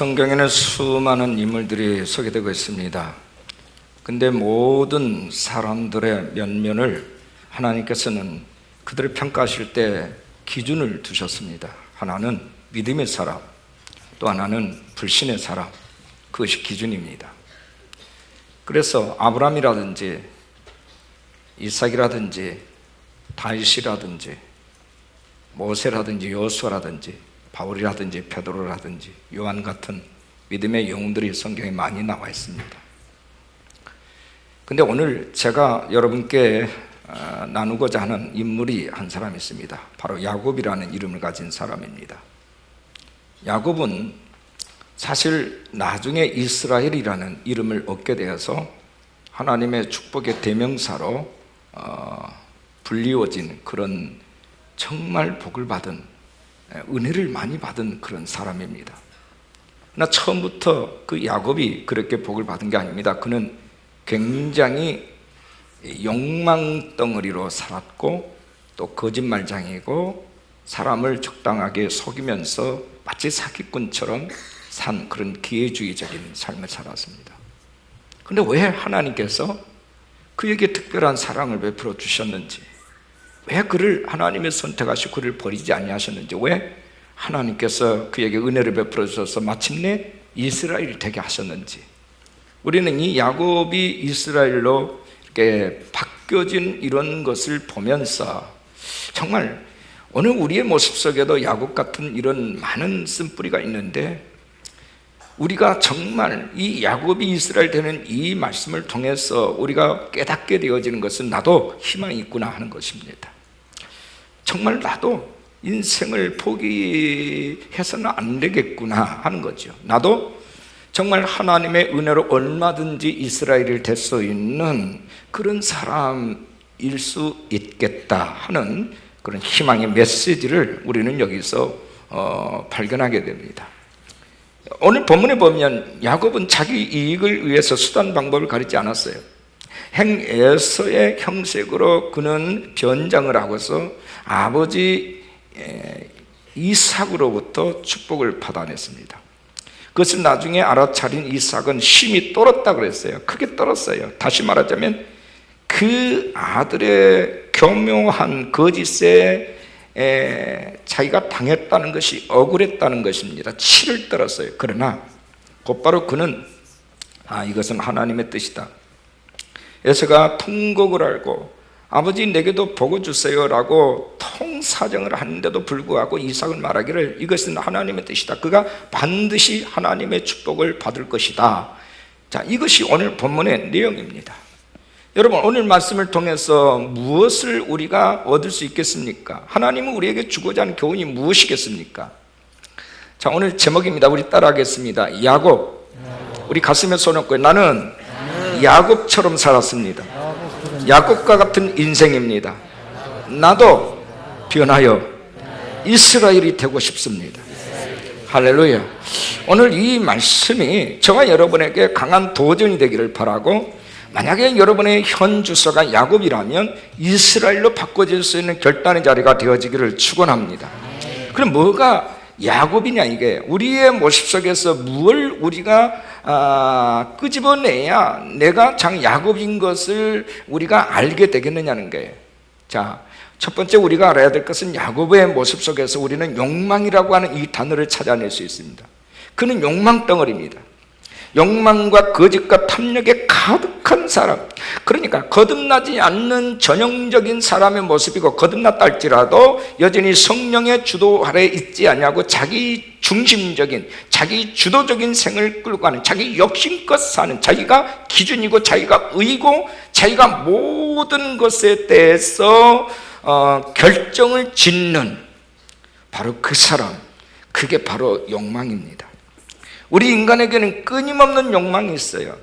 성경에는 수많은 인물들이 소개되고 있습니다. 근데 모든 사람들의 면면을 하나님께서는 그들을 평가하실 때 기준을 두셨습니다. 하나는 믿음의 사람, 또 하나는 불신의 사람, 그것이 기준입니다. 그래서 아브라함이라든지 이삭이라든지 다윗이라든지 모세라든지 여호수아라든지 바울이라든지 베드로라든지 요한 같은 믿음의 영웅들이 성경에 많이 나와 있습니다. 근데 오늘 제가 여러분께 나누고자 하는 인물이 한 사람 있습니다. 바로 야곱이라는 이름을 가진 사람입니다. 야곱은 사실 나중에 이스라엘이라는 이름을 얻게 되어서 하나님의 축복의 대명사로 불리워진 그런 정말 복을 받은, 은혜를 많이 받은 그런 사람입니다. 그러나 처음부터 그 야곱이 그렇게 복을 받은 게 아닙니다. 그는 굉장히 욕망덩어리로 살았고 또 거짓말장이고 사람을 적당하게 속이면서 마치 사기꾼처럼 산 그런 기회주의적인 삶을 살았습니다. 그런데 왜 하나님께서 그에게 특별한 사랑을 베풀어 주셨는지, 왜 그를 하나님의 선택하시고 그를 버리지 아니하셨는지, 왜 하나님께서 그에게 은혜를 베풀어 주셔서 마침내 이스라엘이 되게 하셨는지, 우리는 이 야곱이 이스라엘로 이렇게 바뀌어진 이런 것을 보면서 정말 오늘 우리의 모습 속에도 야곱 같은 이런 많은 쓴뿌리가 있는데, 우리가 정말 이 야곱이 이스라엘 되는 이 말씀을 통해서 우리가 깨닫게 되어지는 것은 나도 희망이 있구나 하는 것입니다. 정말 나도 인생을 포기해서는 안 되겠구나 하는 거죠. 나도 정말 하나님의 은혜로 얼마든지 이스라엘이 될 수 있는 그런 사람일 수 있겠다 하는 그런 희망의 메시지를 우리는 여기서 발견하게 됩니다. 오늘 본문에 보면 야곱은 자기 이익을 위해서 수단 방법을 가리지 않았어요. 행에서의 형식으로 그는 변장을 하고서 아버지 이삭으로부터 축복을 받아냈습니다. 그것을 나중에 알아차린 이삭은 심히 떨었다 그랬어요. 크게 떨었어요. 다시 말하자면 그 아들의 교묘한 거짓에 자기가 당했다는 것이 억울했다는 것입니다. 치를 떨었어요. 그러나 곧바로 그는 이것은 하나님의 뜻이다. 에서가 통곡을 알고 아버지 내게도 복을 주세요 라고 통사정을 하는데도 불구하고 이삭은 말하기를 이것은 하나님의 뜻이다. 그가 반드시 하나님의 축복을 받을 것이다. 자, 이것이 오늘 본문의 내용입니다. 여러분, 오늘 말씀을 통해서 무엇을 우리가 얻을 수 있겠습니까? 하나님은 우리에게 주고자 하는 교훈이 무엇이겠습니까? 자, 오늘 제목입니다. 우리 따라하겠습니다. 야곱. 우리 가슴에 손 얹고 나는 야곱처럼 살았습니다. 야곱과 같은 인생입니다. 나도 변하여 이스라엘이 되고 싶습니다. 할렐루야. 오늘 이 말씀이 저와 여러분에게 강한 도전이 되기를 바라고, 만약에 여러분의 현 주소가 야곱이라면 이스라엘로 바꿔질 수 있는 결단의 자리가 되어지기를 축원합니다. 그럼 뭐가 야곱이냐, 이게 우리의 모습 속에서 무엇을 우리가 끄집어내야 내가 장 야곱인 것을 우리가 알게 되겠느냐는 거예요. 자, 첫 번째 우리가 알아야 될 것은 야곱의 모습 속에서 우리는 욕망이라고 하는 이 단어를 찾아낼 수 있습니다. 그는 욕망 덩어리입니다. 욕망과 거짓과 탐욕에 가득한 사람, 그러니까 거듭나지 않는 전형적인 사람의 모습이고, 거듭났다 할지라도 여전히 성령의 주도 아래 있지 않냐고 자기 중심적인, 자기 주도적인 생을 끌고 가는, 자기 욕심껏 사는, 자기가 기준이고 자기가 의고 자기가 모든 것에 대해서 결정을 짓는 바로 그 사람, 그게 바로 욕망입니다. 우리 인간에게는 끊임없는 욕망이 있어요.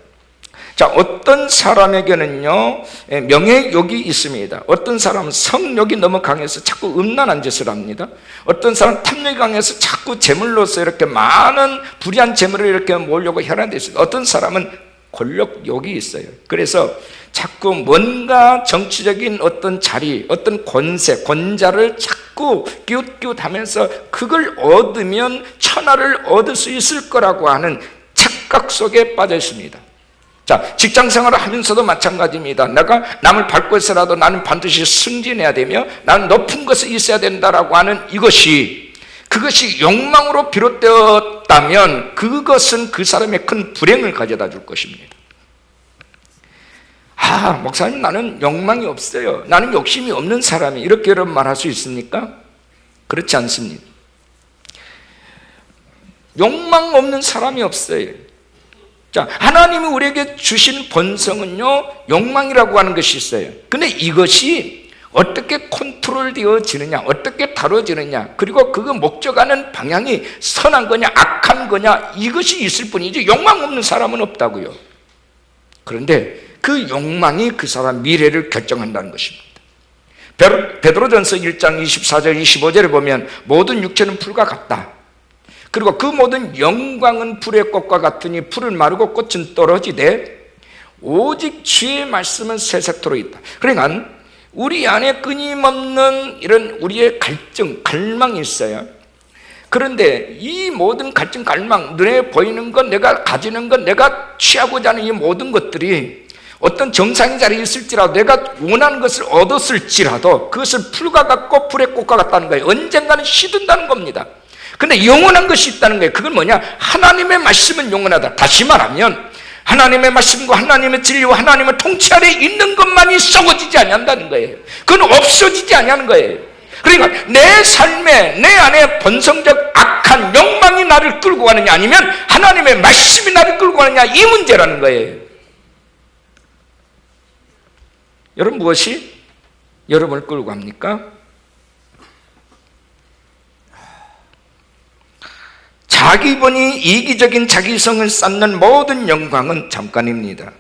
자, 어떤 사람에게는요 명예욕이 있습니다. 어떤 사람은 성욕이 너무 강해서 자꾸 음란한 짓을 합니다. 어떤 사람은 탐욕이 강해서 자꾸 재물로서 이렇게 많은 불의한 재물을 이렇게 모으려고 혈안되어 있습니다. 어떤 사람은 권력욕이 있어요. 그래서 자꾸 뭔가 정치적인 어떤 자리, 어떤 권세, 권자를 자꾸 기웃기웃하면서 그걸 얻으면 천하를 얻을 수 있을 거라고 하는 착각 속에 빠져 있습니다. 자, 직장생활을 하면서도 마찬가지입니다. 내가 남을 밟고 있어라도 나는 반드시 승진해야 되며 나는 높은 것이 있어야 된다라고 하는 그것이 욕망으로 비롯되었다면 그것은 그 사람의 큰 불행을 가져다 줄 것입니다. 목사님, 나는 욕망이 없어요. 나는 욕심이 없는 사람이, 이렇게 여러분 말할 수 있습니까? 그렇지 않습니다. 욕망 없는 사람이 없어요. 자, 하나님이 우리에게 주신 본성은요, 욕망이라고 하는 것이 있어요. 근데 이것이 어떻게 컨트롤 되어지느냐, 어떻게 다뤄지느냐, 그리고 그 목적하는 방향이 선한 거냐, 악한 거냐, 이것이 있을 뿐이지 욕망 없는 사람은 없다고요. 그런데 그 욕망이 그 사람 미래를 결정한다는 것입니다. 베드로전서 1장 24절 25절에 보면 모든 육체는 풀과 같다. 그리고 그 모든 영광은 불의 꽃과 같으니 풀은 마르고 꽃은 떨어지되 오직 주의 말씀은 세세토록 있다. 그러니까 우리 안에 끊임없는 이런 우리의 갈증, 갈망이 있어요. 그런데 이 모든 갈증, 갈망, 눈에 보이는 것, 내가 가지는 것, 내가 취하고자 하는 이 모든 것들이 어떤 정상의 자리에 있을지라도, 내가 원하는 것을 얻었을지라도 그것을 풀과 같고 불의 꽃과 같다는 거예요. 언젠가는 시든다는 겁니다. 근데 영원한 것이 있다는 거예요. 그건 뭐냐? 하나님의 말씀은 영원하다. 다시 말하면 하나님의 말씀과 하나님의 진리와 하나님의 통치 아래 있는 것만이 썩어지지 아니한다는 거예요. 그건 없어지지 아니하는 거예요. 그러니까 내 삶에, 내 안에 본성적 악한 욕망이 나를 끌고 가느냐, 아니면 하나님의 말씀이 나를 끌고 가느냐, 이 문제라는 거예요. 여러분, 무엇이 여러분을 끌고 갑니까? 자기 본이 이기적인 자기성을 쌓는 모든 영광은 잠깐입니다.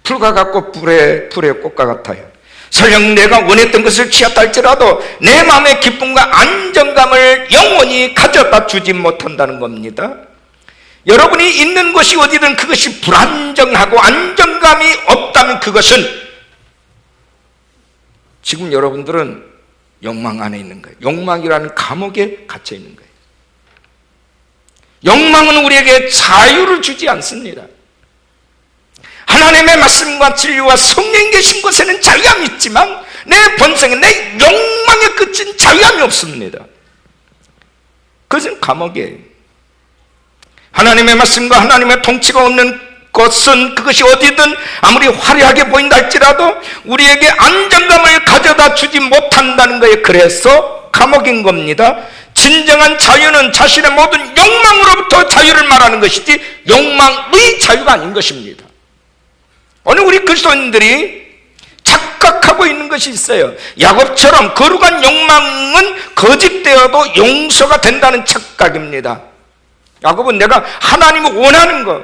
풀과 같고 불의 꽃과 같아요. 설령 내가 원했던 것을 취했다 할지라도 내 마음의 기쁨과 안정감을 영원히 가져다 주지 못한다는 겁니다. 여러분이 있는 곳이 어디든 그것이 불안정하고 안정감이 없다면 그것은 지금 여러분들은 욕망 안에 있는 거예요. 욕망이라는 감옥에 갇혀 있는 거예요. 욕망은 우리에게 자유를 주지 않습니다. 하나님의 말씀과 진리와 성령이 계신 곳에는 자유함이 있지만 내 본성에, 내 욕망의 끝은 자유함이 없습니다. 그것은 감옥이에요. 하나님의 말씀과 하나님의 통치가 없는 것은 그것이 어디든 아무리 화려하게 보인다 할지라도 우리에게 안정감을 가져다 주지 못한다는 거예요. 그래서 감옥인 겁니다. 진정한 자유는 자신의 모든 욕망으로부터 자유를 말하는 것이지 욕망의 자유가 아닌 것입니다. 오늘 우리 그리스도인들이 착각하고 있는 것이 있어요. 야곱처럼 거룩한 욕망은 거짓되어도 용서가 된다는 착각입니다. 야곱은 내가 하나님이 원하는 것,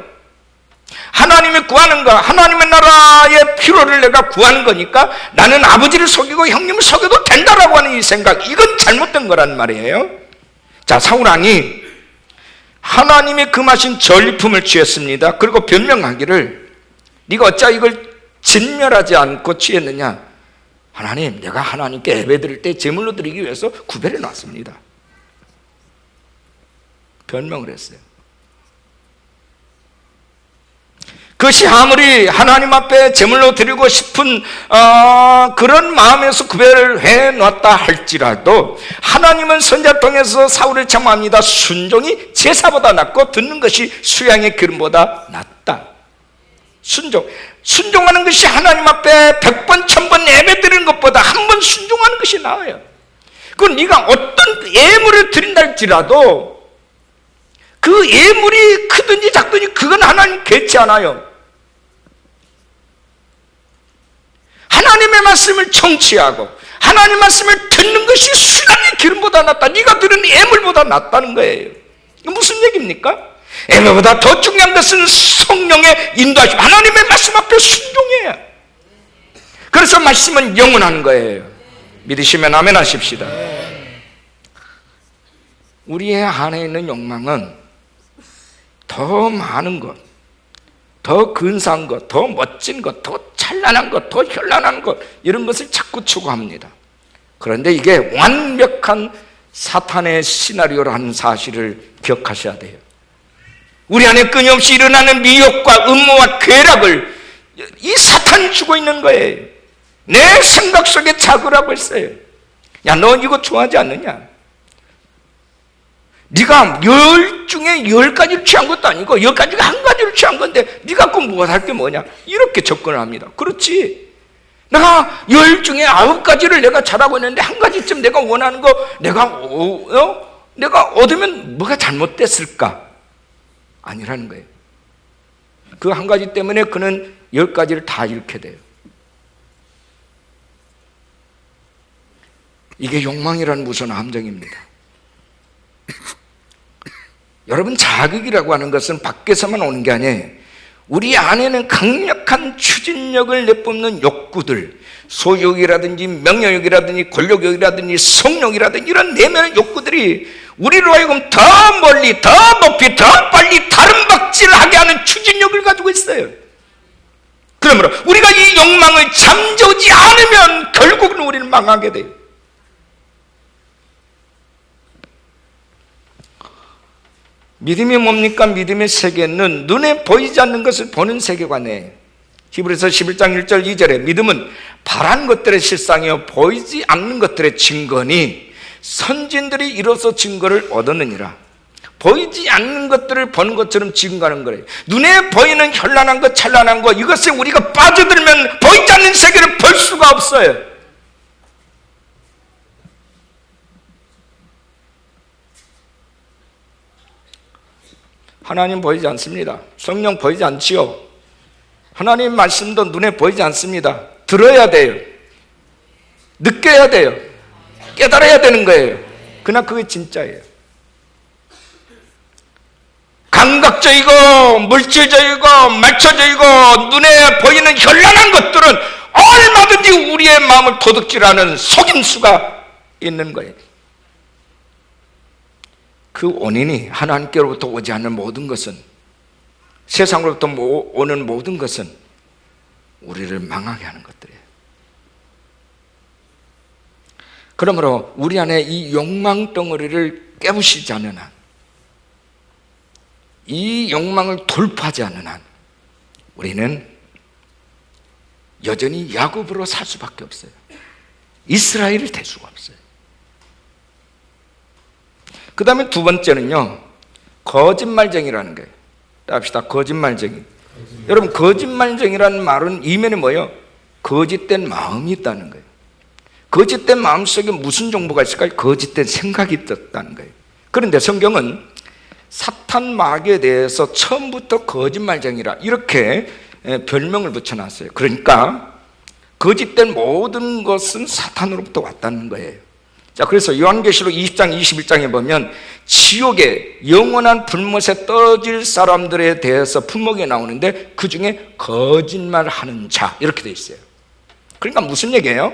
하나님이 구하는 것, 하나님의 나라의 필요를 내가 구하는 거니까 나는 아버지를 속이고 형님을 속여도 된다라고 하는 이 생각, 이건 잘못된 거란 말이에요. 자, 사울왕이 하나님이 금하신 전리품을 취했습니다. 그리고 변명하기를 네가 어찌 이걸 진멸하지 않고 취했느냐? 하나님, 내가 하나님께 예배드릴 때 제물로 드리기 위해서 구별해 놨습니다. 변명을 했어요. 그것이 아무리 하나님 앞에 제물로 드리고 싶은 그런 마음에서 구별을 해놨다 할지라도 하나님은 선지자 통해서 사울을 책망합니다. 순종이 제사보다 낫고 듣는 것이 수양의 기름보다 낫다. 순종하는 것이 하나님 앞에 100번 1000번 예배 드리는 것보다 한 번 순종하는 것이 나아요. 그건 네가 어떤 예물을 드린다 할지라도 그 예물이 크든지 작든지 그건 하나님 개치 않아요. 하나님의 말씀을 청취하고 하나님의 말씀을 듣는 것이 수양의 기름보다 낫다. 네가 드리는 예물보다 낫다는 거예요. 이게 무슨 얘기입니까? 예물보다 더 중요한 것은 성령의 인도하심, 하나님의 말씀 앞에 순종해야. 그래서 말씀은 영원한 거예요. 믿으시면 아멘 하십시다. 우리의 안에 있는 욕망은 더 많은 것, 더 근사한 것, 더 멋진 것, 더 찬란한 것, 더 현란한 것, 이런 것을 자꾸 추구합니다. 그런데 이게 완벽한 사탄의 시나리오라는 사실을 기억하셔야 돼요. 우리 안에 끊임없이 일어나는 미혹과 음모와 쾌락을 이 사탄이 주고 있는 거예요. 내 생각 속에 자그라고 했어요. 야, 너 이거 좋아하지 않느냐? 네가 10 중에 10가지를 취한 것도 아니고 10가지 중에 한 가지를 취한 건데 네가 꼭 무엇할 게 뭐냐? 이렇게 접근을 합니다. 그렇지, 내가 10 중에 9가지를 내가 잘하고 있는데 한 가지쯤 내가 원하는 거 내가 얻으면 뭐가 잘못됐을까? 아니라는 거예요. 그 한 가지 때문에 그는 10가지를 다 잃게 돼요. 이게 욕망이라는 무서운 함정입니다. 여러분, 자극이라고 하는 것은 밖에서만 오는 게 아니에요. 우리 안에는 강력한 추진력을 내뿜는 욕구들, 소유욕이라든지 명예욕이라든지 권력욕이라든지 성욕이라든지 이런 내면의 욕구들이 우리로 하여금 더 멀리, 더 높이, 더 빨리 다른 박질을 하게 하는 추진력을 가지고 있어요. 그러므로 우리가 이 욕망을 잠재우지 않으면 결국은 우리는 망하게 돼요. 믿음이 뭡니까? 믿음의 세계는 눈에 보이지 않는 것을 보는 세계관이에요. 히브리서 11장 1절 2절에 믿음은 바란 것들의 실상이요 보이지 않는 것들의 증거니 선진들이 이로써 증거를 얻었느니라. 보이지 않는 것들을 보는 것처럼 증거하는 거예요. 눈에 보이는 현란한 것, 찬란한 것, 이것에 우리가 빠져들면 보이지 않는 세계를 볼 수가 없어요. 하나님 보이지 않습니다. 성령 보이지 않지요. 하나님 말씀도 눈에 보이지 않습니다. 들어야 돼요. 느껴야 돼요. 깨달아야 되는 거예요. 그러나 그게 진짜예요. 감각적이고 물질적이고 말초적이고 눈에 보이는 현란한 것들은 얼마든지 우리의 마음을 도둑질하는 속임수가 있는 거예요. 그 원인이 하나님께로부터 오지 않는 모든 것은, 세상으로부터 오는 모든 것은 우리를 망하게 하는 것들이에요. 그러므로 우리 안에 이 욕망 덩어리를 깨부시지 않는 한, 이 욕망을 돌파하지 않는 한 우리는 여전히 야곱으로 살 수밖에 없어요. 이스라엘이 될 수가 없어요. 그 다음에 두 번째는요, 거짓말쟁이라는 거예요. 합시다. 거짓말쟁이. 여러분, 거짓말쟁이라는 말은 이면에 뭐예요? 거짓된 마음이 있다는 거예요. 거짓된 마음 속에 무슨 정보가 있을까요? 거짓된 생각이 있다는 거예요. 그런데 성경은 사탄 마귀에 대해서 처음부터 거짓말쟁이라 이렇게 별명을 붙여놨어요. 그러니까 거짓된 모든 것은 사탄으로부터 왔다는 거예요. 자, 그래서 요한계시록 20장 21장에 보면 지옥의 영원한 불못에 떠질 사람들에 대해서 품목이 나오는데 그 중에 거짓말하는 자 이렇게 돼 있어요. 그러니까 무슨 얘기예요?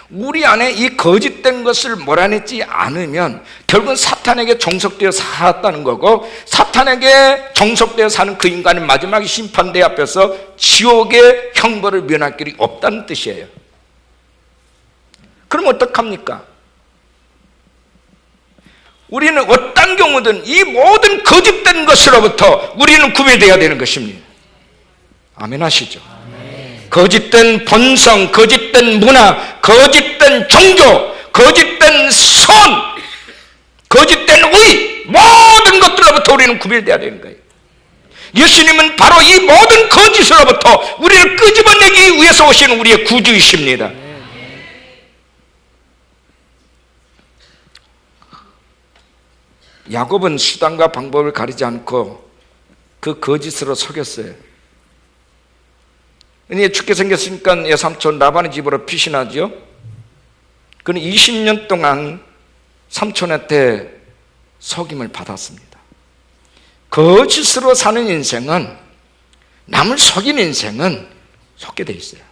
우리 안에 이 거짓된 것을 몰아내지 않으면 결국은 사탄에게 종속되어 살았다는 거고, 사탄에게 종속되어 사는 그 인간은 마지막에 심판대 앞에서 지옥의 형벌을 면할 길이 없다는 뜻이에요. 그럼 어떡합니까? 우리는 어떤 경우든 이 모든 거짓된 것으로부터 우리는 구별되어야 되는 것입니다. 아멘 하시죠? 거짓된 본성, 거짓된 문화, 거짓된 종교, 거짓된 선, 거짓된 의, 모든 것들로부터 우리는 구별되어야 되는 거예요. 예수님은 바로 이 모든 거짓으로부터 우리를 끄집어내기 위해서 오신 우리의 구주이십니다. 야곱은 수단과 방법을 가리지 않고 그 거짓으로 속였어요. 이제 죽게 생겼으니까 삼촌 라반의 집으로 피신하죠. 그는 20년 동안 삼촌한테 속임을 받았습니다. 거짓으로 사는 인생은, 남을 속인 인생은 속게 돼 있어요.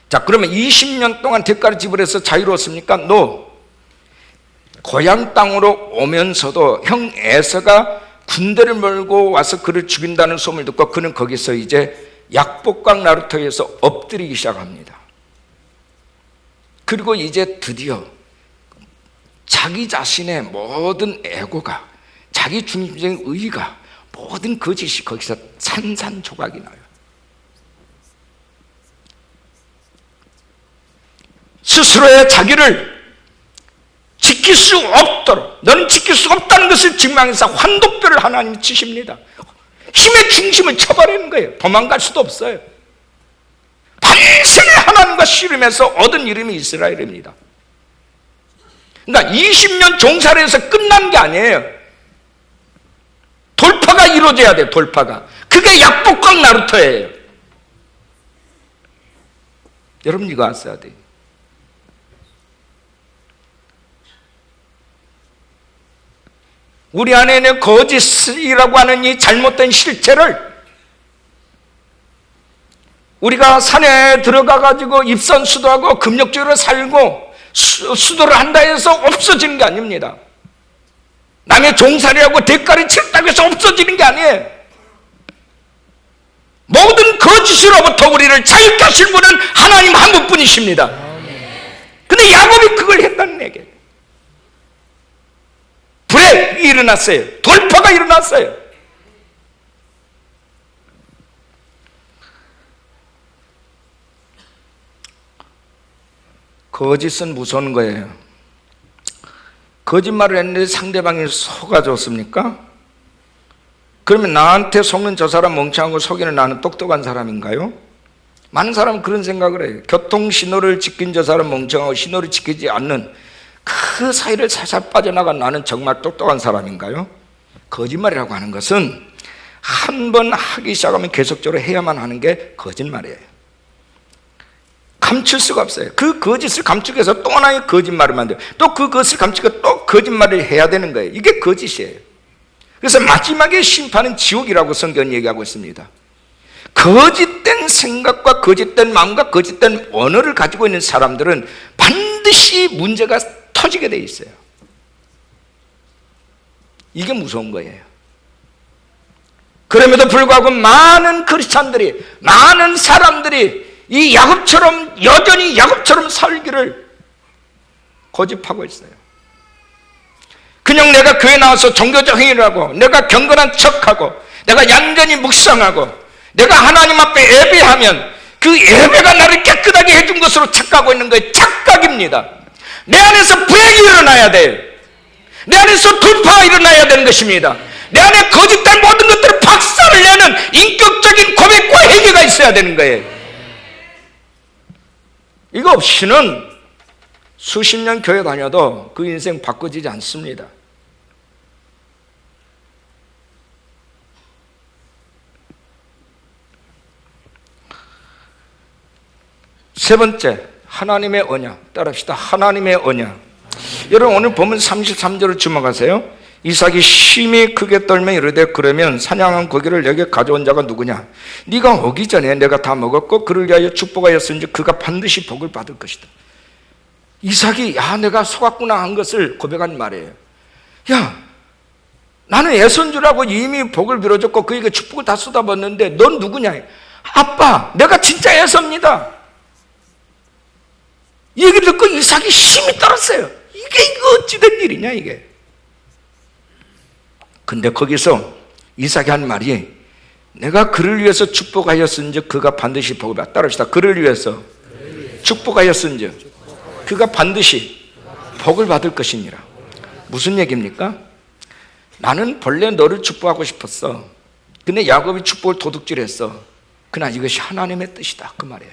자, 그러면 20년 동안 대가를 지불해서 자유로웠습니까? No. 고향 땅으로 오면서도 형 에서가 군대를 몰고 와서 그를 죽인다는 소문을 듣고 그는 거기서 이제 약복강 나루터에서 엎드리기 시작합니다. 그리고 이제 드디어 자기 자신의 모든 애고가, 자기 중심적인 의의가, 모든 거짓이 거기서 산산조각이 나요. 스스로의 자기를 지킬 수 없도록, 너는 지킬 수 없다는 것을 증명해서 환도뼈를 하나님이 치십니다. 힘의 중심을 쳐버리는 거예요. 도망갈 수도 없어요. 반생에 하나님과 씨름해서 얻은 이름이 이스라엘입니다. 그러니까 20년 종사를 해서 끝난 게 아니에요. 돌파가 이루어져야 돼요. 돌파가. 그게 약복강 나루터예요. 여러분 이거 아셔야 돼요. 우리 안에 있는 거짓이라고 하는 이 잘못된 실체를 우리가 산에 들어가 가지고 입선 수도하고 금욕주의로 살고 수도를 한다 해서 없어지는 게 아닙니다. 남의 종살이하고 대가를 치렀다고 해서 없어지는 게 아니에요. 모든 거짓으로부터 우리를 자유케 하실 분은 하나님 한 분뿐이십니다. 근데 야곱이 그걸 했다는 얘기예요. 불에 일어났어요. 돌파가 일어났어요. 거짓은 무서운 거예요. 거짓말을 했는데 상대방이 속아줬습니까? 그러면 나한테 속는 저 사람 멍청한 거 속이는 나는 똑똑한 사람인가요? 많은 사람은 그런 생각을 해요. 교통신호를 지킨 저 사람 멍청하고 신호를 지키지 않는 그 사이를 살살 빠져나간 나는 정말 똑똑한 사람인가요? 거짓말이라고 하는 것은 한 번 하기 시작하면 계속적으로 해야만 하는 게 거짓말이에요. 감출 수가 없어요. 그 거짓을 감추기 위해서 또 하나의 거짓말을 만들어요. 또 그 것을 감추고 또 거짓말을 해야 되는 거예요. 이게 거짓이에요. 그래서 마지막에 심판은 지옥이라고 성경은 얘기하고 있습니다. 거짓된 생각과 거짓된 마음과 거짓된 언어를 가지고 있는 사람들은 반드시 문제가 터지게 돼 있어요. 이게 무서운 거예요. 그럼에도 불구하고 많은 크리스찬들이, 많은 사람들이 이 야곱처럼 여전히 야곱처럼 살기를 고집하고 있어요. 그냥 내가 교회 나와서 종교적 행위를 하고, 내가 경건한 척하고, 내가 얌전히 묵상하고, 내가 하나님 앞에 예배하면 그 예배가 나를 깨끗하게 해준 것으로 착각하고 있는 거예요. 착각입니다. 내 안에서 부행이 일어나야 돼요. 내 안에서 돌파가 일어나야 되는 것입니다. 내 안에 거짓된 모든 것들을 박살을 내는 인격적인 고백과 회개가 있어야 되는 거예요. 이거 없이는 수십 년 교회 다녀도 그 인생 바꿔지지 않습니다. 세 번째, 하나님의 언약. 따라합시다. 하나님의 언약. 여러분 오늘 보면 33절을 주목하세요. 이삭이 심히 크게 떨며 이르되 그러면 사냥한 고기를 내게 가져온 자가 누구냐? 네가 오기 전에 내가 다 먹었고 그를 위하여 축복하였은지 그가 반드시 복을 받을 것이다. 이삭이 내가 속았구나 한 것을 고백한 말이에요. 나는 애선 주라고 이미 복을 빌어줬고 그에게 축복을 다 쏟아붓는데 넌 누구냐? 아빠, 내가 진짜 애서입니다. 이 얘기를 듣고 이삭이 심히 떨었어요. 이게 어찌된 일이냐 이게. 근데 거기서 이삭이 한 말이 내가 그를 위해서 축복하였은즉 그가 반드시 복을 받다. 따라합시다. 그를 위해서 축복하였은즉 그가 반드시 복을 받을 것이니라. 무슨 얘기입니까? 나는 본래 너를 축복하고 싶었어. 근데 야곱이 축복을 도둑질했어. 그러나 이것이 하나님의 뜻이다. 그 말이에요.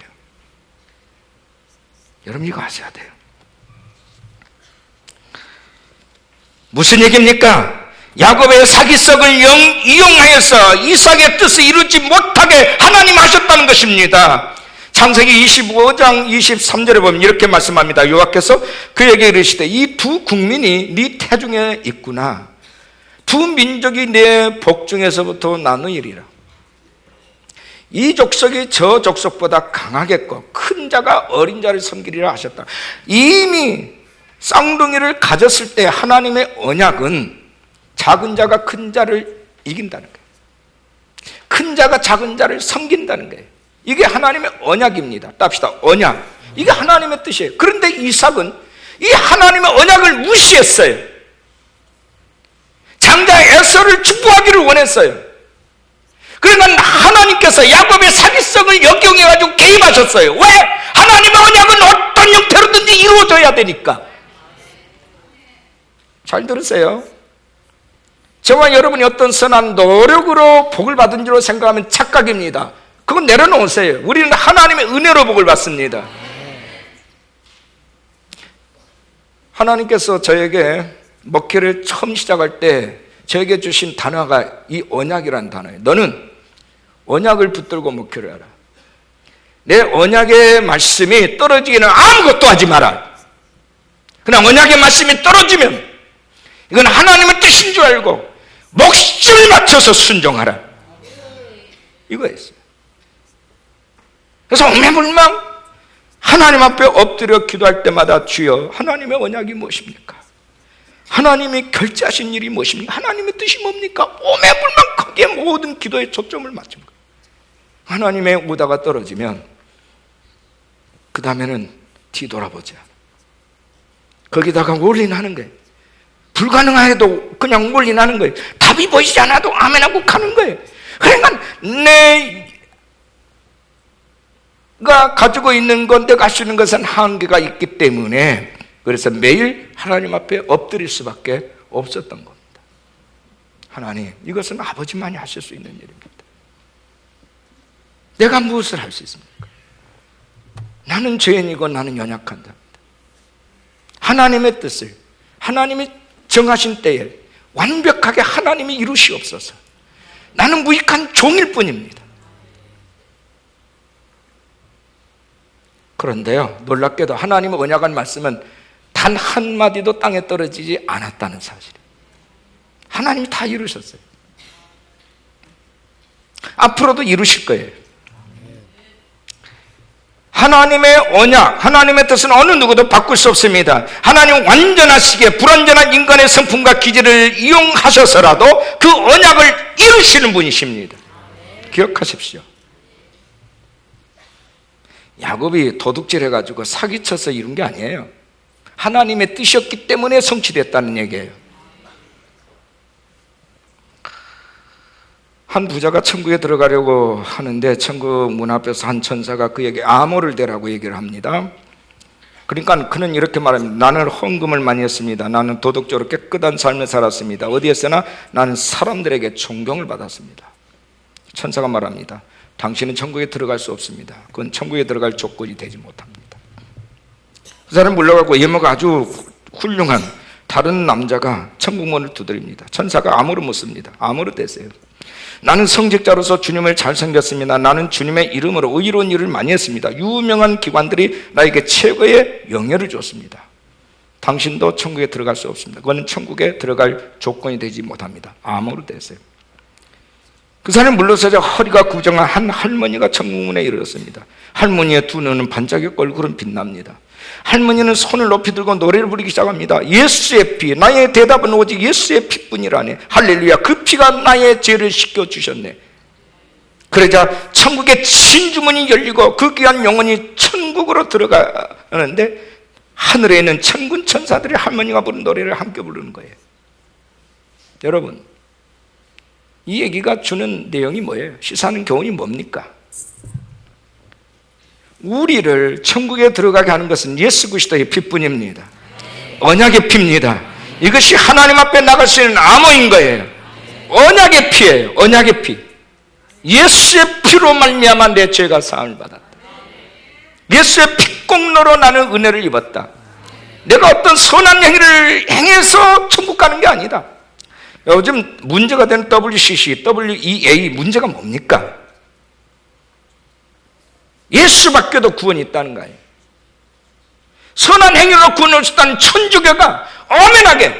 여러분 이거 아셔야 돼요. 무슨 얘기입니까? 야곱의 사기성을 이용하여서 이삭의 뜻을 이루지 못하게 하나님 하셨다는 것입니다. 창세기 25장 23절에 보면 이렇게 말씀합니다. 여호와께서 그에게 이르시되 이 두 국민이 네 태중에 있구나. 두 민족이 내 복중에서부터 나누이리라. 이 족속이 저 족속보다 강하겠고 큰 자가 어린 자를 섬기리라 하셨다. 이미 쌍둥이를 가졌을 때 하나님의 언약은 작은 자가 큰 자를 이긴다는 거예요. 큰 자가 작은 자를 섬긴다는 거예요. 이게 하나님의 언약입니다. 답시다. 언약. 이게 하나님의 뜻이에요. 그런데 이삭은 이 하나님의 언약을 무시했어요. 장자 에서를 축복하기를 원했어요. 그러니까 하나님께서 야곱의 사기성을 역용해가지고 개입하셨어요. 왜? 하나님의 언약은 어떤 형태로든지 이루어져야 되니까. 잘 들으세요. 저와 여러분이 어떤 선한 노력으로 복을 받은 줄로 생각하면 착각입니다. 그건 내려놓으세요. 우리는 하나님의 은혜로 복을 받습니다. 하나님께서 저에게 목회를 처음 시작할 때 저에게 주신 단어가 이 언약이라는 단어예요. 너는 언약을 붙들고 목회를 하라. 내 언약의 말씀이 떨어지기는 아무것도 하지 마라. 그냥 언약의 말씀이 떨어지면 이건 하나님의 뜻인 줄 알고 목숨을 맞춰서 순종하라. 이거였어요. 그래서 오매불망 하나님 앞에 엎드려 기도할 때마다 주여 하나님의 언약이 무엇입니까? 하나님이 결제하신 일이 무엇입니까? 하나님의 뜻이 뭡니까? 오매불망 거기에 모든 기도에 초점을 맞춘 거예요. 하나님의 오다가 떨어지면 그 다음에는 뒤돌아보자. 거기다가 올인하는 거예요. 불가능해도 그냥 올인하는 거예요. 답이 보이지 않아도 아멘하고 가는 거예요. 그러니까 내가 가지고 있는 것, 내가 할 수 있는 것은 한계가 있기 때문에 그래서 매일 하나님 앞에 엎드릴 수밖에 없었던 겁니다. 하나님, 이것은 아버지만이 하실 수 있는 일입니다. 내가 무엇을 할 수 있습니까? 나는 죄인이고 나는 연약한 자입니다. 하나님의 뜻을 하나님이 정하신 때에 완벽하게 하나님이 이루시옵소서. 나는 무익한 종일 뿐입니다. 그런데요, 놀랍게도 하나님의 언약한 말씀은 단 한마디도 땅에 떨어지지 않았다는 사실이에요. 하나님이 다 이루셨어요. 앞으로도 이루실 거예요. 하나님의 언약, 하나님의 뜻은 어느 누구도 바꿀 수 없습니다. 하나님 완전하시기에 불완전한 인간의 성품과 기질을 이용하셔서라도 그 언약을 이루시는 분이십니다. 기억하십시오. 야곱이 도둑질해가지고 사기쳐서 이룬 게 아니에요. 하나님의 뜻이었기 때문에 성취됐다는 얘기예요. 한 부자가 천국에 들어가려고 하는데 천국 문 앞에서 한 천사가 그에게 암호를 대라고 얘기를 합니다. 그러니까 그는 이렇게 말합니다. 나는 헌금을 많이 했습니다. 나는 도덕적으로 깨끗한 삶을 살았습니다. 어디에서나 나는 사람들에게 존경을 받았습니다. 천사가 말합니다. 당신은 천국에 들어갈 수 없습니다. 그건 천국에 들어갈 조건이 되지 못합니다. 그 사람이 물러가고 예모가 아주 훌륭한 다른 남자가 천국 문을 두드립니다. 천사가 암호를 묻습니다. 암호를 대세요. 나는 성직자로서 주님을 잘 섬겼습니다. 나는 주님의 이름으로 의로운 일을 많이 했습니다. 유명한 기관들이 나에게 최고의 영예를 줬습니다. 당신도 천국에 들어갈 수 없습니다. 그건 천국에 들어갈 조건이 되지 못합니다. 암호를 대세요. 그 사람이 물러서자 허리가 구정한 한 할머니가 천국문에 이르렀습니다. 할머니의 두 눈은 반짝이고 얼굴은 빛납니다. 할머니는 손을 높이 들고 노래를 부르기 시작합니다. 예수의 피, 나의 대답은 오직 예수의 피뿐이라네. 할렐루야, 그 피가 나의 죄를 씻겨주셨네. 그러자 천국의 진주문이 열리고 그 귀한 영혼이 천국으로 들어가는데 하늘에 있는 천군 천사들이 할머니가 부른 노래를 함께 부르는 거예요. 여러분, 이 얘기가 주는 내용이 뭐예요? 시사하는 교훈이 뭡니까? 우리를 천국에 들어가게 하는 것은 예수 그리스도의 피뿐입니다. 언약의 피입니다. 이것이 하나님 앞에 나갈 수 있는 암호인 거예요. 언약의 피예요. 언약의 피. 예수의 피로 말미암아 내 죄가 사함을 받았다. 예수의 피공로로 나는 은혜를 입었다. 내가 어떤 선한 행위를 행해서 천국 가는 게 아니다. 요즘 문제가 되는 WCC, WEA 문제가 뭡니까? 예수밖에도 구원이 있다는 거예요. 선한 행위로 구원을 얻었다는 천주교가 엄연하게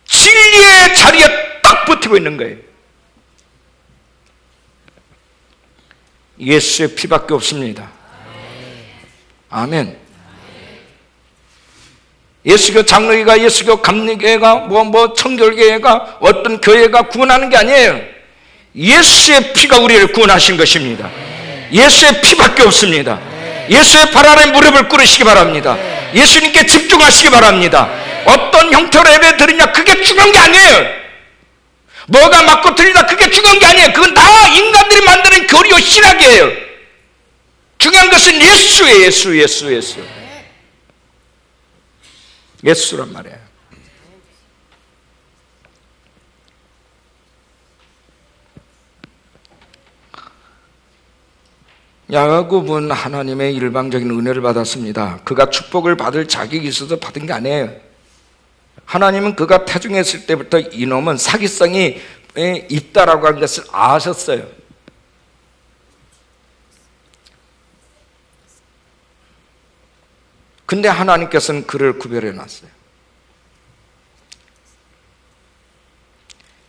진리의 자리에 딱 버티고 있는 거예요. 예수의 피밖에 없습니다. 아멘. 예수교 장로회가, 예수교 감리교회가, 청결교회가, 어떤 교회가 구원하는 게 아니에요. 예수의 피가 우리를 구원하신 것입니다. 예수의 피밖에 없습니다. 예수의 발 아래 무릎을 꿇으시기 바랍니다. 예수님께 집중하시기 바랍니다. 어떤 형태로 예배 드리냐, 그게 중요한 게 아니에요. 뭐가 맞고 틀리다, 그게 중요한 게 아니에요. 그건 다 인간들이 만드는 교리요 신학이에요. 중요한 것은 예수예요. 예수. 예수란 말이에요. 야곱은 하나님의 일방적인 은혜를 받았습니다. 그가 축복을 받을 자격이 있어서 받은 게 아니에요. 하나님은 그가 태중했을 때부터 이놈은 사기성이 있다라고 하는 것을 아셨어요. 근데 하나님께서는 그를 구별해 놨어요.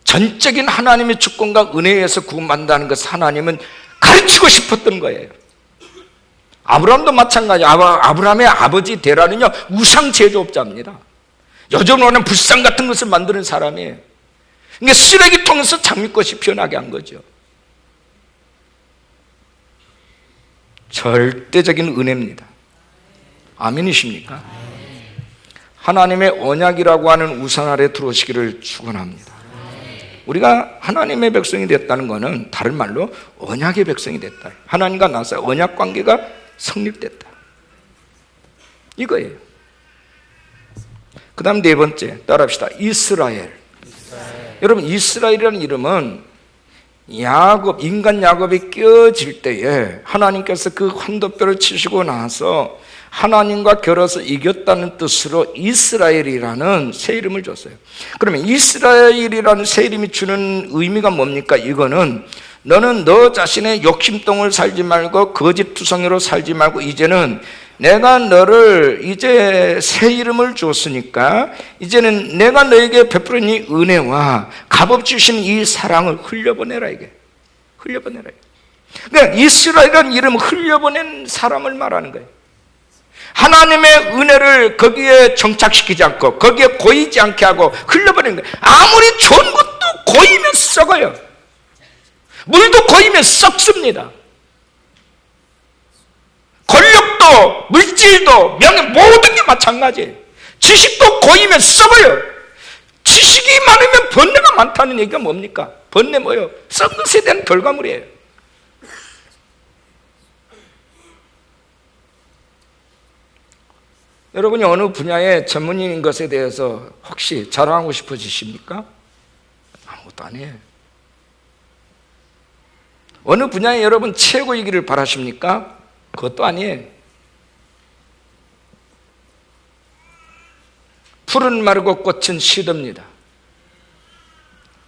전적인 하나님의 주권과 은혜에서 구원받는다는 것을 하나님은 가르치고 싶었던 거예요. 아브라함도 마찬가지. 아브라함의 아버지 데라는요, 우상 제조업자입니다. 여전히 불상 같은 것을 만드는 사람이에요. 그러니까 쓰레기통에서 장미꽃이 피어나게 한 거죠. 절대적인 은혜입니다. 아멘이십니까? 하나님의 언약이라고 하는 우산 아래 들어오시기를 축원합니다. 우리가 하나님의 백성이 됐다는 것은 다른 말로 언약의 백성이 됐다. 하나님과 나서 언약 관계가 성립됐다. 이거예요. 그 다음 네 번째, 따라합시다. 이스라엘. 여러분, 이스라엘이라는 이름은 인간 야곱이 깨어질 때에 하나님께서 그 환도뼈를 치시고 나서 하나님과 결어서 이겼다는 뜻으로 이스라엘이라는 새 이름을 줬어요. 그러면 이스라엘이라는 새 이름이 주는 의미가 뭡니까? 이거는 너는 너 자신의 욕심똥을 살지 말고 거짓투성이로 살지 말고 이제는 내가 너를 이제 새 이름을 줬으니까 이제는 내가 너에게 베푸는 이 은혜와 값없이 주신 이 사랑을 흘려보내라. 이게 흘려보내라. 그러니까 이스라엘이라는 이름은 흘려보낸 사람을 말하는 거예요. 하나님의 은혜를 거기에 정착시키지 않고 거기에 고이지 않게 하고 흘려보내는 거예요. 아무리 좋은 것도 고이면 썩어요. 물도 고이면 썩습니다. 권력도 물질도 명예 모든 게 마찬가지예요. 지식도 고이면 썩어요. 지식이 많으면 번뇌가 많다는 얘기가 뭡니까? 번뇌 뭐예요? 썩은 것에 대한 결과물이에요. 여러분이 어느 분야의 전문인인 것에 대해서 혹시 자랑하고 싶어지십니까? 아무것도 아니에요. 어느 분야에 여러분 최고이기를 바라십니까? 그것도 아니에요. 풀은 마르고 꽃은 시듭니다.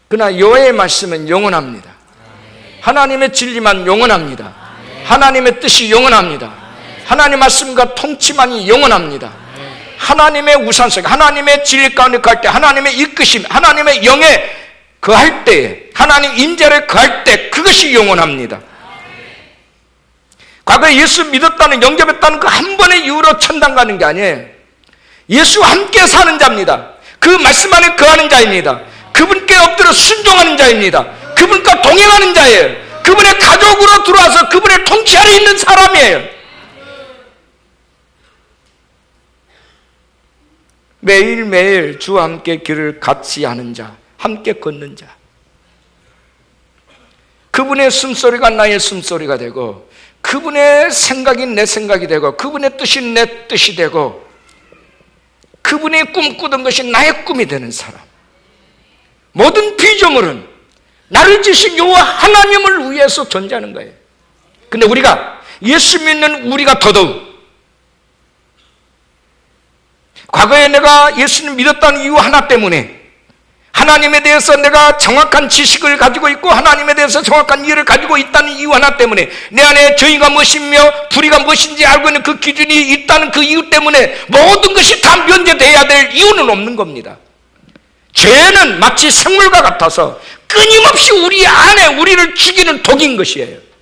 그러나 여호와의 말씀은 영원합니다. 하나님의 진리만 영원합니다. 하나님의 뜻이 영원합니다. 하나님의 말씀과 통치만이 영원합니다. 하나님의 우산 속에 하나님의 진리 가운데 갈 때 하나님의 이끄심, 하나님의 영에 거할 때, 하나님 임재를 거할 때 그것이 영원합니다. 과거에 예수 믿었다는, 영접했다는 그 한 번의 이유로 천당 가는 게 아니에요. 예수와 함께 사는 자입니다. 그 말씀 안에 거하는 자입니다. 그분께 엎드려 순종하는 자입니다. 그분과 동행하는 자예요. 그분의 가족으로 들어와서 그분의 통치 아래 있는 사람이에요. 매일매일 주와 함께 길을 같이 하는 자, 함께 걷는 자. 그분의 숨소리가 나의 숨소리가 되고 그분의 생각이 내 생각이 되고 그분의 뜻이 내 뜻이 되고 그분이 꿈꾸던 것이 나의 꿈이 되는 사람. 모든 피조물은 나를 지으신 여호와 하나님을 위해서 존재하는 거예요. 근데 우리가 예수 믿는 우리가 더더욱 과거에 내가 예수님 믿었다는 이유 하나 때문에 하나님에 대해서 내가 정확한 지식을 가지고 있고 하나님에 대해서 정확한 이해를 가지고 있다는 이유 하나 때문에 내 안에 정의가 무엇이며 불의가 무엇인지 알고 있는 그 기준이 있다는 그 이유 때문에 모든 것이 다 면제돼야 될 이유는 없는 겁니다. 죄는 마치 생물과 같아서 끊임없이 우리 안에 우리를 죽이는 독인 것이에요.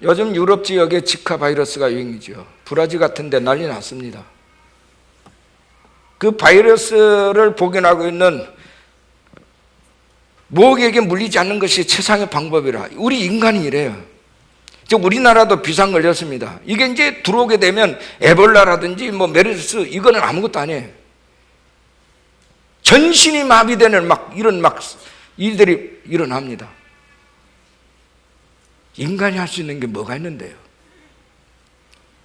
요즘 유럽 지역에 지카 바이러스가 유행이죠. 브라질 같은 데 난리 났습니다. 그 바이러스를 복용하고 있는 모기에게 물리지 않는 것이 최상의 방법이라. 우리 인간이 이래요. 즉 우리나라도 비상 걸렸습니다. 이게 이제 들어오게 되면 에볼라라든지 뭐 메르스 이거는 아무것도 아니에요. 전신이 마비되는 이런 일들이 일어납니다. 인간이 할 수 있는 게 뭐가 있는데요?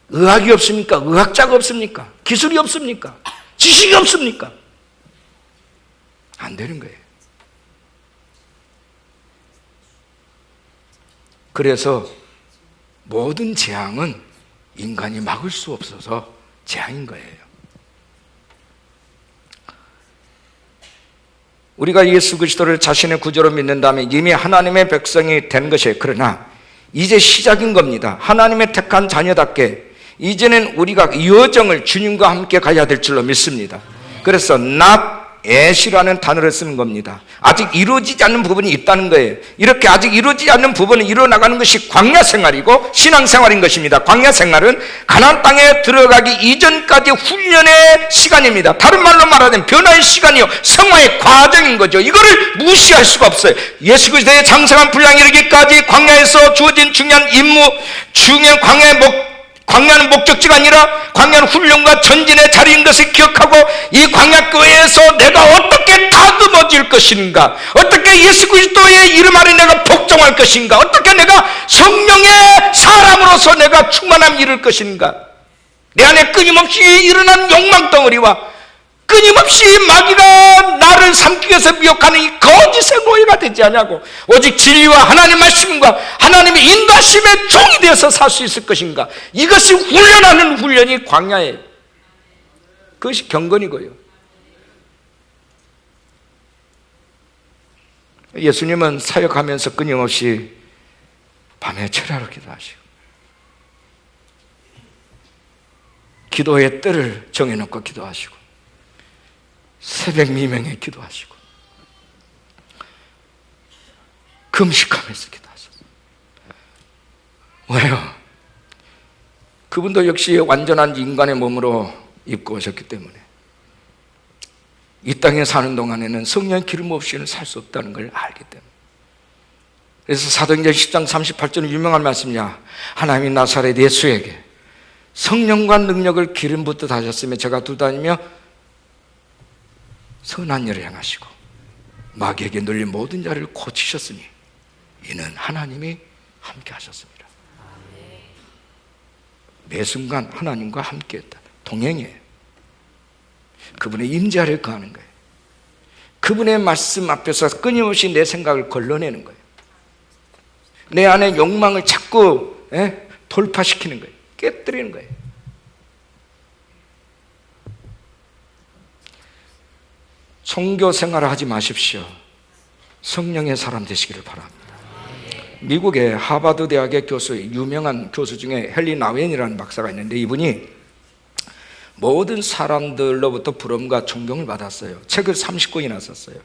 의학이 없습니까? 의학자가 없습니까? 기술이 없습니까? 지식이 없습니까? 안 되는 거예요. 그래서 모든 재앙은 인간이 막을 수 없어서 재앙인 거예요. 우리가 예수 그리스도를 자신의 구주로 믿는다면 이미 하나님의 백성이 된 것이에요. 그러나 이제 시작인 겁니다. 하나님의 택한 자녀답게 이제는 우리가 이 여정을 주님과 함께 가야 될 줄로 믿습니다. 그래서 not yet이라는 단어를 쓰는 겁니다. 아직 이루어지지 않는 부분이 있다는 거예요. 이렇게 아직 이루어지지 않는 부분을 이뤄나가는 것이 광야 생활이고 신앙생활인 것입니다. 광야 생활은 가나안 땅에 들어가기 이전까지 훈련의 시간입니다. 다른 말로 말하면 변화의 시간이요, 성화의 과정인 거죠. 이거를 무시할 수가 없어요. 예수 그리스도의 장성한 분량에 이르기까지 광야에서 주어진 중요한 임무, 중요한 광야는 목적지가 아니라 광야는 훈련과 전진의 자리인 것을 기억하고 이 광야교회에서 내가 어떻게 다듬어질 것인가, 어떻게 예수 그리스도의 이름 아래 내가 복종할 것인가, 어떻게 내가 성령의 사람으로서 내가 충만함 이룰 것인가, 내 안에 끊임없이 일어난 욕망 덩어리와 끊임없이 마귀가 나를 삼키기 위해서 미혹하는 이 거짓의 노예가 되지 않냐고, 오직 진리와 하나님 말씀과 하나님의 인도하심의 종이 되어서 살 수 있을 것인가, 이것이 훈련하는 훈련이 광야예요. 그것이 경건이고요. 예수님은 사역하면서 끊임없이 밤에 철야로 기도하시고 기도의 때를 정해놓고 기도하시고 새벽 미명에 기도하시고 금식하면서 기도하셨어요. 왜요? 그분도 역시 완전한 인간의 몸으로 입고 오셨기 때문에 이 땅에 사는 동안에는 성령의 기름 없이는 살 수 없다는 걸 알기 때문에. 그래서 사도행전 10장 38절은 유명한 말씀이야. 하나님이 나사렛 예수에게 성령과 능력을 기름 붓듯 하셨으며 제가 두다니며 선한 일을 행하시고 마귀에게 눌린 모든 자를 고치셨으니 이는 하나님이 함께 하셨습니다. 매 순간 하나님과 함께 했다. 동행이에요. 그분의 임재 아래 거하는 거예요. 그분의 말씀 앞에서 끊임없이 내 생각을 걸러내는 거예요. 내 안에 욕망을 자꾸 돌파시키는 거예요. 깨뜨리는 거예요. 종교 생활을 하지 마십시오. 성령의 사람 되시기를 바랍니다. 미국의 하버드 대학의 교수, 유명한 교수 중에 헨리 나웬이라는 박사가 있는데 이분이 모든 사람들로부터 부러움과 존경을 받았어요. 책을 30권이나 썼어요.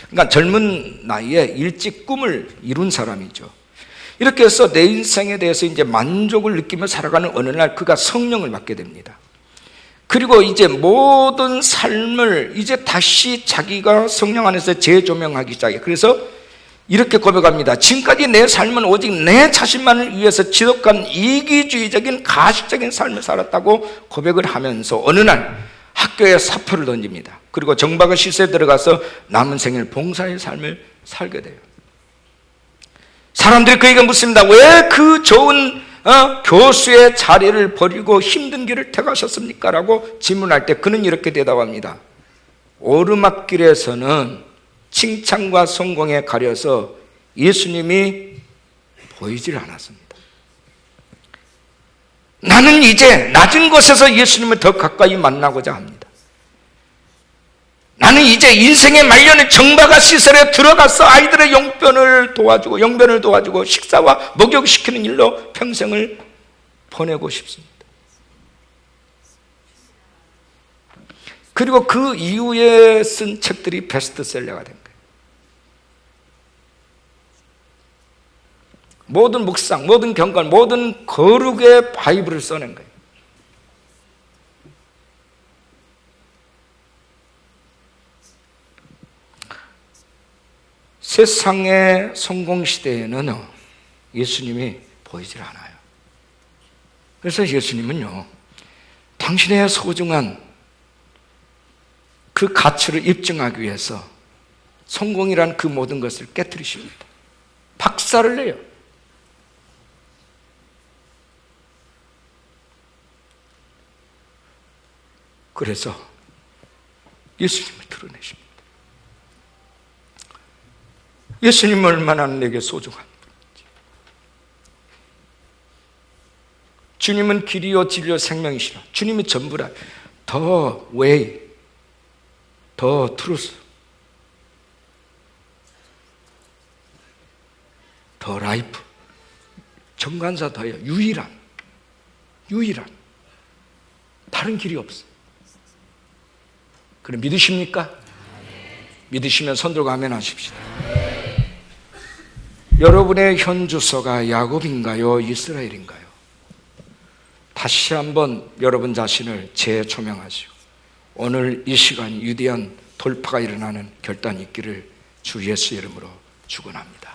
그러니까 젊은 나이에 일찍 꿈을 이룬 사람이죠. 이렇게 해서 내 인생에 대해서 이제 만족을 느끼며 살아가는 어느 날 그가 성령을 받게 됩니다. 그리고 이제 모든 삶을 이제 다시 자기가 성령 안에서 재조명하기 시작해요. 그래서 이렇게 고백합니다. 지금까지 내 삶은 오직 내 자신만을 위해서 지독한 이기주의적인 가식적인 삶을 살았다고 고백을 하면서 어느 날 학교에 사표를 던집니다. 그리고 정박을 시설에 들어가서 남은 생일 봉사의 삶을 살게 돼요. 사람들이 그에게 묻습니다. 왜 그 좋은 교수의 자리를 버리고 힘든 길을 택하셨습니까? 라고 질문할 때 그는 이렇게 대답합니다. 오르막길에서는 칭찬과 성공에 가려서 예수님이 보이질 않았습니다. 나는 이제 낮은 곳에서 예수님을 더 가까이 만나고자 합니다. 나는 이제 인생의 말년에 정박아 시설에 들어가서 아이들의 영변을 도와주고 식사와 목욕시키는 일로 평생을 보내고 싶습니다. 그리고 그 이후에 쓴 책들이 베스트셀러가 된 거예요. 모든 묵상, 모든 경건, 모든 거룩의 바이블을 써낸 거예요. 세상의 성공시대에는 예수님이 보이질 않아요. 그래서 예수님은요, 당신의 소중한 그 가치를 입증하기 위해서 성공이란 그 모든 것을 깨뜨리십니다. 박살을 내요. 그래서 예수님을 드러내십니다. 예수님은 얼마나 내게 소중한 분인지. 주님은 길이요 진리요 생명이시라. 주님이 전부라. 더 웨이, 더 트루스, 더 라이프, 정관사 더예요. 유일한 다른 길이 없어요. 그럼 믿으십니까? 믿으시면 손 들고 아멘 하십시다. 여러분의 현 주소가 야곱인가요? 이스라엘인가요? 다시 한번 여러분 자신을 재조명하시고 오늘 이 시간 위대한 돌파가 일어나는 결단이 있기를 주 예수 이름으로 축원합니다.